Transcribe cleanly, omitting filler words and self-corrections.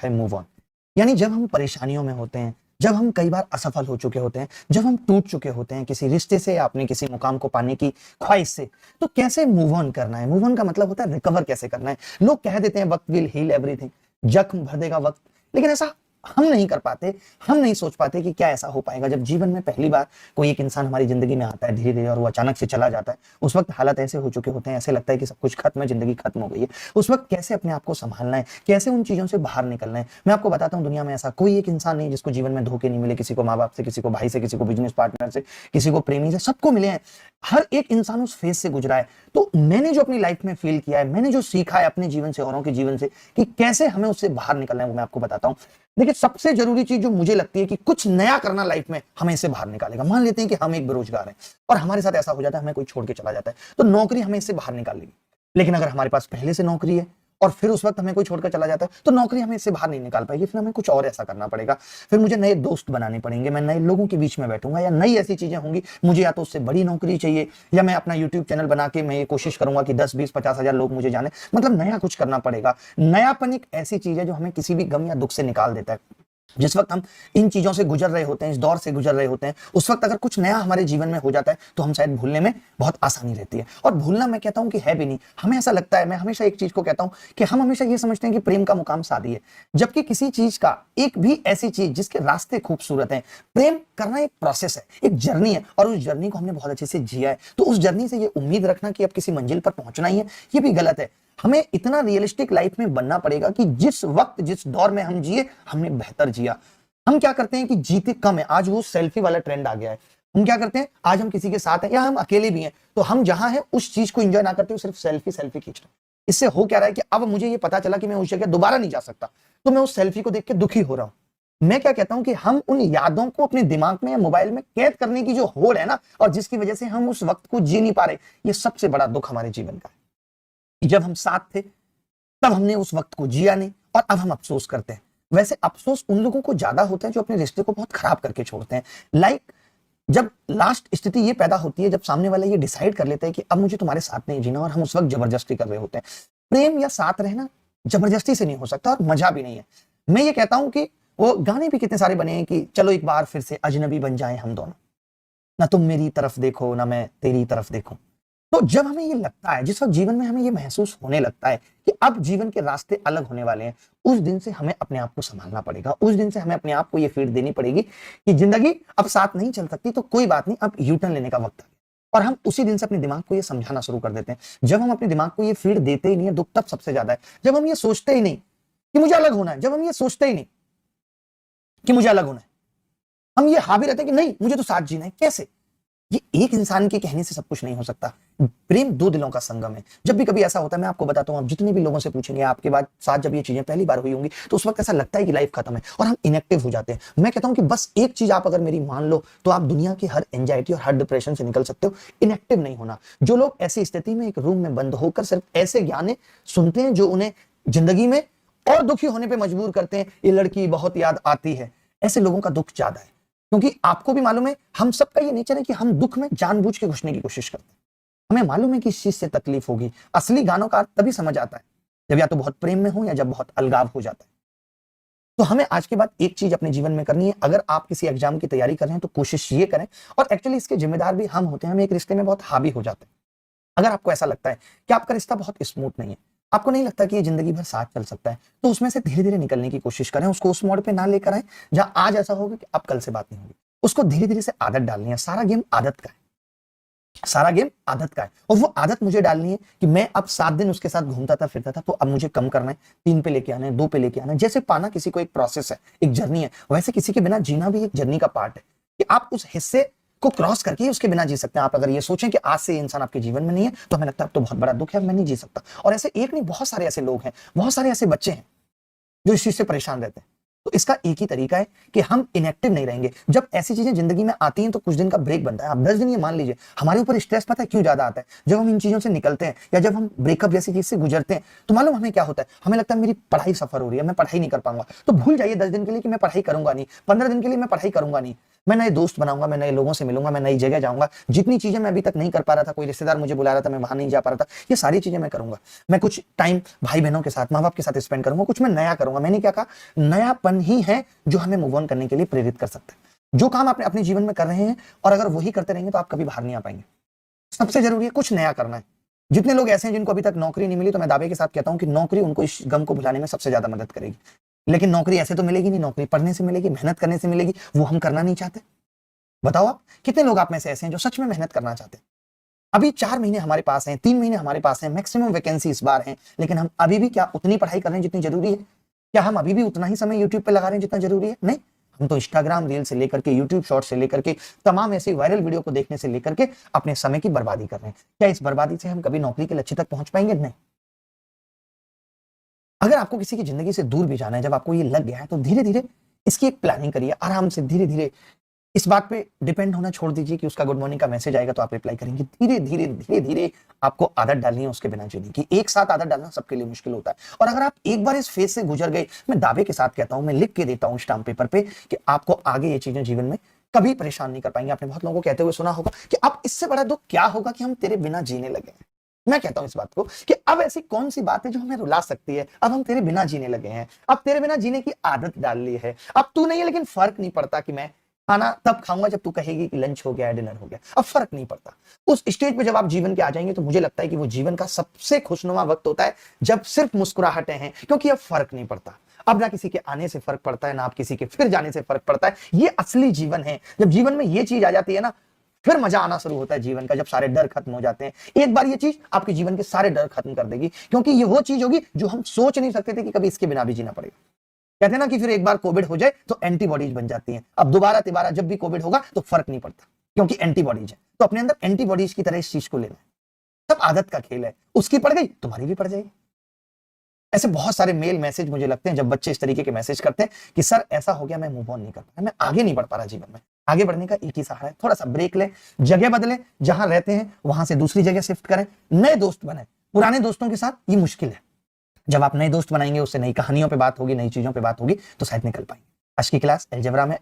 रखा है move on. यानी जब हम परेशानियों में होते हैं, जब हम कई बार असफल हो चुके होते हैं, जब हम टूट चुके होते हैं किसी रिश्ते से या अपने किसी मुकाम को पाने की ख्वाहिश से, तो कैसे मूव ऑन करना है। मूव ऑन का मतलब होता है रिकवर कैसे करना है। लोग कह देते हैं वक्त विल हील एवरीथिंग, जख्म भर देगा वक्त, लेकिन ऐसा हम नहीं कर पाते। हम नहीं सोच पाते कि क्या ऐसा हो पाएगा। जब जीवन में पहली बार कोई एक इंसान हमारी जिंदगी में आता है धीरे धीरे और वो अचानक से चला जाता है, उस वक्त हालात ऐसे हो चुके होते हैं, ऐसे लगता है कि सब कुछ खत्म है, जिंदगी खत्म हो गई है। उस वक्त कैसे अपने आप को संभालना है, कैसे उन चीजों से बाहर निकलना है। मैं आपको बताता हूँ, दुनिया में ऐसा कोई एक इंसान नहीं जिसको जीवन में धोखे नहीं मिले। किसी को माँ बाप से, किसी को भाई से, किसी को बिजनेस पार्टनर से, किसी को प्रेमी से, सबको मिले हैं। हर एक इंसान उस फेज से गुजरा है। तो मैंने जो अपनी लाइफ में फील किया है, मैंने जो सीखा है अपने जीवन से, औरों के जीवन से, कि कैसे हमें उससे बाहर निकलना है, वो मैं आपको बताता हूँ। देखिए, सबसे जरूरी चीज जो मुझे लगती है कि कुछ नया करना लाइफ में हमें इससे बाहर निकालेगा। मान लेते हैं कि हम एक बेरोजगार हैं और हमारे साथ ऐसा हो जाता है, हमें कोई छोड़ के चला जाता है, तो नौकरी हमें इससे बाहर निकालेगी। लेकिन अगर हमारे पास पहले से नौकरी है और फिर उस वक्त हमें कोई छोड़कर चला जाता है, तो नौकरी हमें इससे बाहर नहीं निकाल पाएगी। फिर हमें कुछ और ऐसा करना पड़ेगा। फिर मुझे नए दोस्त बनाने पड़ेंगे, मैं नए लोगों के बीच में बैठूंगा, या नई ऐसी चीजें होंगी। मुझे या तो उससे बड़ी नौकरी चाहिए, या मैं अपना यूट्यूब चैनल बना के मैं ये कोशिश करूंगा कि 10, 20, 50 हजार लोग मुझे जाने। मतलब नया कुछ करना पड़ेगा। नयापन एक ऐसी चीज है जो हमें किसी भी गम या दुख से निकाल देता है। जिस वक्त हम इन चीजों से गुजर रहे होते हैं, इस दौर से गुजर रहे होते हैं, उस वक्त अगर कुछ नया हमारे जीवन में हो जाता है तो हम शायद भूलने में बहुत आसानी रहती है। और भूलना मैं कहता हूं कि है भी नहीं, हमें ऐसा लगता है। मैं हमेशा एक चीज को कहता हूं कि हम हमेशा ये समझते हैं कि प्रेम का मुकाम शादी है, जबकि किसी चीज का, एक भी ऐसी चीज जिसके रास्ते खूबसूरत हैं, प्रेम करना एक प्रोसेस है, एक जर्नी है, और उस जर्नी को हमने बहुत अच्छे से जिया है। तो उस जर्नी से ये उम्मीद रखना कि अब किसी मंजिल पर पहुंचना ही है, ये भी गलत है। हमें इतना रियलिस्टिक लाइफ में बनना पड़ेगा कि जिस वक्त, जिस दौर में हम जिए, हमने बेहतर जिया। हम क्या करते हैं कि जीते कम है। आज वो सेल्फी वाला ट्रेंड आ गया है। हम क्या करते हैं, आज हम किसी के साथ हैं या हम अकेले भी हैं, तो हम जहां हैं उस चीज को एंजॉय ना करते हुए सिर्फ सेल्फी सेल्फी खींच रहे हैं। इससे हो क्या रहा है कि अब मुझे ये पता चला कि मैं उस जगह दोबारा नहीं जा सकता, तो मैं उस सेल्फी को देख के दुखी हो रहा हूं। मैं क्या कहता हूं कि हम उन यादों को अपने दिमाग में या मोबाइल में कैद करने की जो होड़ है ना, और जिसकी वजह से हम उस वक्त को जी नहीं पा रहे, ये सबसे बड़ा दुख हमारे जीवन का है। जब हम साथ थे तब हमने उस वक्त को जिया नहीं, और अब हम अफसोस करते हैं। वैसे अफसोस उन लोगों को ज्यादा होता है जो अपने रिश्ते को बहुत खराब करके छोड़ते हैं। लाइक जब लास्ट स्थिति ये पैदा होती है, जब सामने वाला ये डिसाइड कर लेता है कि अब मुझे तुम्हारे साथ नहीं जीना, और हम उस वक्त जबरदस्ती कर रहे होते हैं। प्रेम या साथ रहना जबरदस्ती से नहीं हो सकता, और मजा भी नहीं है। मैं ये कहता हूं कि वो गाने भी कितने सारे बने हैं कि चलो एक बार फिर से अजनबी बन जाए हम दोनों, ना तुम मेरी तरफ देखो ना मैं तेरी तरफ देखूं। तो जब हमें ये लगता है, जिस वक्त जीवन में हमें ये महसूस होने लगता है कि अब जीवन के रास्ते अलग होने वाले हैं, उस दिन से हमें अपने आप को संभालना पड़ेगा। उस दिन से हमें अपने आप को ये फीड देनी पड़ेगी कि जिंदगी अब साथ नहीं चल सकती, तो कोई बात नहीं, अब यू टर्न लेने का वक्त है। और हम उसी दिन से अपने दिमाग को ये समझाना शुरू कर देते हैं। जब हम अपने दिमाग को ये फीड देते ही नहीं है, दुख तब सबसे ज्यादा है। जब हम ये सोचते ही नहीं कि मुझे अलग होना है, जब हम ये सोचते ही नहीं कि मुझे अलग होना है, हम ये हावी रहते हैं कि नहीं मुझे तो साथ जीना है। कैसे? ये एक इंसान के कहने से सब कुछ नहीं हो सकता। प्रेम दो दिलों का संगम है। जब भी कभी ऐसा होता है, मैं आपको बताता हूं, आप जितने भी लोगों से पूछेंगे आपके बाद साथ जब ये चीजें पहली बार हुई होंगी, तो उस वक्त ऐसा लगता है कि लाइफ खत्म है और हम इनएक्टिव हो जाते हैं। मैं कहता हूं कि बस एक चीज आप अगर मेरी मान लो, तो आप दुनिया की हर एंजाइटी और हर डिप्रेशन से निकल सकते हो। इनएक्टिव नहीं होना। जो लोग ऐसी स्थिति में एक रूम में बंद होकर सिर्फ ऐसे गाने सुनते हैं जो उन्हें जिंदगी में और दुखी होने पर मजबूर करते हैं, ये लड़की बहुत याद आती है, ऐसे लोगों का दुख ज्यादा है। क्योंकि आपको भी मालूम है, हम सबका ये नेचर है कि हम दुख में जानबूझ के घुसने की कोशिश करते हैं। हमें मालूम है कि इस चीज से तकलीफ होगी। असली गानों का अर्थ तभी समझ आता है जब या तो बहुत प्रेम में हो या जब बहुत अलगाव हो जाता है। तो हमें आज के बाद एक चीज अपने जीवन में करनी है। अगर आप किसी एग्जाम की तैयारी कर रहे हैं तो कोशिश ये करें, और एक्चुअली इसके जिम्मेदार भी हम होते हैं। हम एक रिश्ते में बहुत हावी हो जाते हैं। अगर आपको ऐसा लगता है कि आपका रिश्ता बहुत स्मूथ नहीं है, आपको नहीं लगता कि ये जिंदगी भर साथ चल सकता है, तो उसमें से धीरे धीरे निकलने की कोशिश करें। उसको उस मोड़ पे ना लेकर आए जहां आज ऐसा होगा कि अब कल से बात नहीं होगी। उसको धीरे धीरे से आदत डालनी है। सारा गेम आदत का है। सारा गेम आदत का है, और वो आदत मुझे डालनी है कि मैं अब 7 दिन उसके साथ घूमता था फिरता था, तो अब मुझे कम करना है, 3 पे लेके आना है, 2 पे लेके आना है। जैसे पाना किसी को एक प्रोसेस है, एक जर्नी है, वैसे किसी के बिना जीना भी एक जर्नी का पार्ट है कि आप उस हिस्से को क्रॉस करके उसके बिना जी सकते हैं। आप अगर ये सोचें कि आज से ये इंसान आपके जीवन में नहीं है, तो हमें लगता है तो बहुत बड़ा दुख है, मैं नहीं जी सकता। और ऐसे एक नहीं, बहुत सारे ऐसे लोग हैं, बहुत सारे ऐसे बच्चे हैं जो इस चीज से परेशान रहते हैं। तो इसका एक ही तरीका है कि हम इनएक्टिव नहीं रहेंगे। जब ऐसी चीजें जिंदगी में आती हैं तो कुछ दिन का ब्रेक बनता है। आप 10 दिन ये मान लीजिए, हमारे ऊपर स्ट्रेस पता है क्यों ज्यादा आता है? जब हम इन चीजों से निकलते हैं या जब हम ब्रेकअप जैसी चीज से गुजरते हैं तो मालूम हमें क्या होता है? हमें लगता है मेरी पढ़ाई सफर हो रही है, मैं पढ़ाई नहीं कर पाऊंगा। तो भूल जाइए 10 दिन के लिए कि मैं पढ़ाई करूंगा नहीं, 15 दिन के लिए मैं पढ़ाई करूंगा नहीं, मैं नए दोस्त बनाऊंगा, मैं नए लोगों से मिलूंगा, मैं नई जगह जाऊंगा। जितनी चीजें मैं अभी तक नहीं कर पा रहा था, कोई रिश्तेदार मुझे बुला रहा था, मैं वहां नहीं जा पा रहा था, ये सारी चीजें मैं करूंगा। मैं कुछ टाइम भाई बहनों के साथ, माँ बाप के साथ स्पेंड करूंगा, कुछ मैं नया करूंगा। मैंने क्या कहा? नयापन ही है जो हमें मूव ऑन करने के लिए प्रेरित कर सकता है। जो काम आप अपने जीवन में कर रहे हैं और अगर वही करते रहेंगे तो आप कभी बाहर नहीं आ पाएंगे। सबसे जरूरी है कुछ नया करना है। जितने लोग ऐसे हैं जिनको अभी तक नौकरी नहीं मिली, तो मैं दावे के साथ कहता हूं कि नौकरी उनको इस गम को भुलाने में सबसे ज्यादा मदद करेगी। लेकिन नौकरी ऐसे तो मिलेगी नहीं, नौकरी पढ़ने से मिलेगी, मेहनत करने से मिलेगी। वो हम करना नहीं चाहते। बताओ आप कितने लोग आप में से ऐसे हैं जो सच में मेहनत करना चाहते हैं? अभी 4 महीने हमारे पास हैं, 3 महीने हमारे पास हैं, मैक्सिमम वैकेंसी इस बार हैं, लेकिन हम अभी भी क्या उतनी पढ़ाई कर रहे हैं जितनी जरूरी है? क्या हम अभी भी उतना ही समय यूट्यूब पे लगा रहे हैं जितना जरूरी है? नहीं, हम तो इंस्टाग्राम रील से लेकर के, यूट्यूब शॉर्ट से लेकर के, तमाम ऐसी वायरल वीडियो को देखने से लेकर के अपने समय की बर्बादी कर रहे हैं। क्या इस बर्बादी से हम कभी नौकरी के लक्ष्य तक पहुंच पाएंगे? नहीं। अगर आपको किसी की जिंदगी से दूर भी जाना है, जब आपको ये लग गया है, तो धीरे धीरे इसकी एक प्लानिंग करिए, आराम से धीरे धीरे। इस बात पे डिपेंड होना छोड़ दीजिए कि उसका गुड मॉर्निंग का मैसेज आएगा तो आप रिप्लाई करेंगे। धीरे धीरे धीरे धीरे आपको आदत डालनी है उसके बिना जीने की। एक साथ आदत डालना सबके लिए मुश्किल होता है, और अगर आप एक बार इस फेज से गुजर गए, मैं दावे के साथ कहता हूं, मैं लिख के देता हूं स्टाम्प पेपर पे कि आपको आगे ये चीजें जीवन में कभी परेशान नहीं कर पाएंगे। आपने बहुत लोगों को कहते हुए सुना होगा कि अब इससे बड़ा दुख क्या होगा कि हम तेरे बिना जीने लगे हैं। मैं कहता हूं इस बात को कि अब ऐसी कौन सी बात है जो हमें रुला सकती है? अब हम तेरे बिना जीने लगे हैं, अब तेरे बिना जीने की आदत डाल ली है। अब तू नहीं है, लेकिन फर्क नहीं पड़ता कि मैं खाना तब खाऊंगा जब तू कहेगी कि लंच हो गया, डिनर हो गया। अब फर्क नहीं पड़ता। उस स्टेज पे जब आप जीवन के आ जाएंगे तो मुझे लगता है कि वो जीवन का सबसे खुशनुमा वक्त होता है, जब सिर्फ मुस्कुराहटें हैं, क्योंकि अब फर्क नहीं पड़ता। अब ना किसी के आने से फर्क पड़ता है, ना आप किसी के फिर जाने से फर्क पड़ता है। ये असली जीवन है। जब जीवन में ये चीज आ जाती है ना, फिर मजा आना शुरू होता है जीवन का, जब सारे डर खत्म हो जाते हैं। एक बार ये चीज आपके जीवन के सारे डर खत्म कर देगी, क्योंकि ये वो चीज होगी जो हम सोच नहीं सकते थे कि कभी इसके बिना भी जीना पड़ेगा। कहते हैं ना कि फिर एक बार कोविड हो जाए तो एंटीबॉडीज बन जाती हैं। अब दोबारा तिबारा जब भी कोविड होगा तो फर्क नहीं पड़ता, क्योंकि एंटीबॉडीज है। तो अपने अंदर एंटीबॉडीज की तरह इस चीज को लेना है। सब आदत का खेल है, उसकी पड़ गई तुम्हारी भी पड़ जाएगी। ऐसे बहुत सारे मेल मैसेज मुझे लगते हैं जब बच्चे इस तरीके के मैसेज करते हैं कि सर ऐसा हो गया, मैं मूव ऑन नहीं कर पा रहा, मैं आगे नहीं बढ़ पा रहा जीवन में। आगे बढ़ने का एक ही सहारा है, थोड़ा सा ब्रेक लें, जगह बदलें, जहां रहते हैं वहां से दूसरी जगह शिफ्ट करें, नए दोस्त बने। पुराने दोस्तों के साथ ये मुश्किल है। जब आप नए दोस्त बनाएंगे, उससे नई कहानियों पे बात होगी, नई चीजों पे बात होगी, तो शायद निकल पाएंगे। आज की क्लास अलजेब्रा में